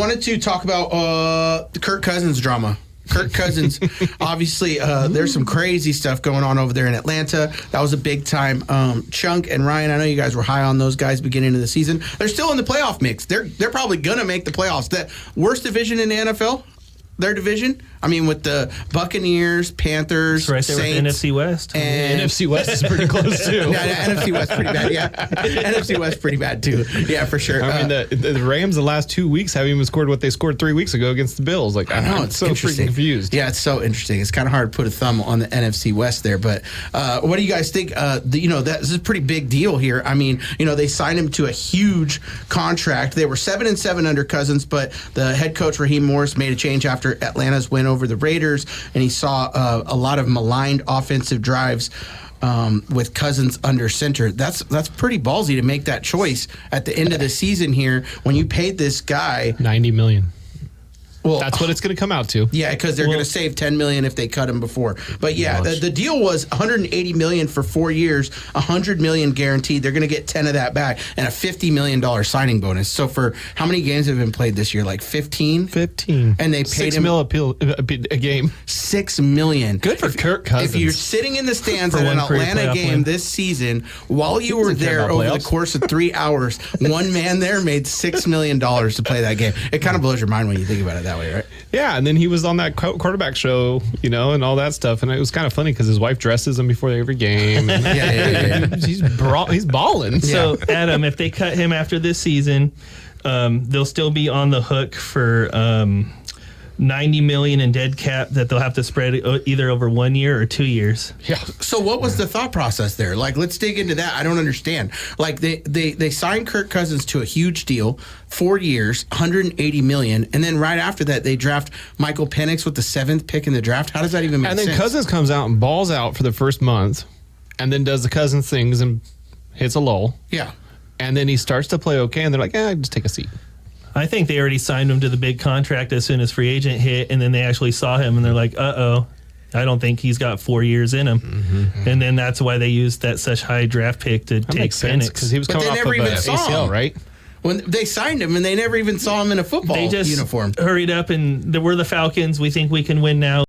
Wanted to talk about the Kirk Cousins drama. Kirk Cousins, obviously, there's some crazy stuff going on over there in Atlanta. That was a big time chunk. And Ryan, I know you guys were high on those guys beginning of the season. They're still in the playoff mix. They're probably gonna make the playoffs. That worst division in the NFL, their division. I mean, with the Buccaneers, Panthers, right there Saints, with the NFC West. And NFC West is pretty close too. Yeah, NFC West pretty bad. Yeah, NFC West pretty bad too. Yeah, for sure. I mean, the Rams the last 2 weeks haven't even scored what they scored 3 weeks ago against the Bills. Like, I know, I'm it's so interesting. freaking confused. Yeah, it's so interesting. It's kind of hard to put a thumb on the NFC West there. But what do you guys think? This is a pretty big deal here. I mean, they signed him to a huge contract. They were 7-7 under Cousins, but the head coach Raheem Morris made a change after Atlanta's win over the Raiders, and he saw a lot of maligned offensive drives with Cousins under center. That's pretty ballsy to make that choice at the end of the season here when you paid this guy $90 million. Well, that's what it's going to come out to. Yeah, because they're going to save $10 million if they cut him before. But yeah, the deal was $180 million for 4 years, $100 million guaranteed. They're going to get 10 of that back, and a $50 million signing bonus. So for how many games have been played this year? Like 15? 15. And they paid him a game. $6 million. Good for Kirk Cousins. If you're sitting in the stands at an Atlanta game this season, while you were there over the course of 3 hours, one man there made $6 million to play that game. It kind of blows your mind when you think about it that way, right? Yeah, and then he was on that quarterback show, and all that stuff, and it was kind of funny because his wife dresses him before every game. And Yeah. he's balling. So, Adam, if they cut him after this season, they'll still be on the hook for $90 million in dead cap that they'll have to spread either over 1 year or 2 years. Yeah. So what was the thought process there? Like, let's dig into that. I don't understand. Like, they signed Kirk Cousins to a huge deal, 4 years, $180 million, and then right after that they draft Michael Penix with the 7th pick in the draft. How does that even make sense? And then Cousins comes out and balls out for the first month, and then does the Cousins things and hits a lull. Yeah. And then he starts to play okay, and they're like, just take a seat. I think they already signed him to the big contract as soon as free agent hit, and then they actually saw him, and they're like, I don't think he's got 4 years in him. Mm-hmm. And then that's why they used that such high draft pick to take Penix. Because he was coming off of an ACL, right? When they signed him, and they never even saw him in a football they just uniform. Hurried up, and we're the Falcons. We think we can win now.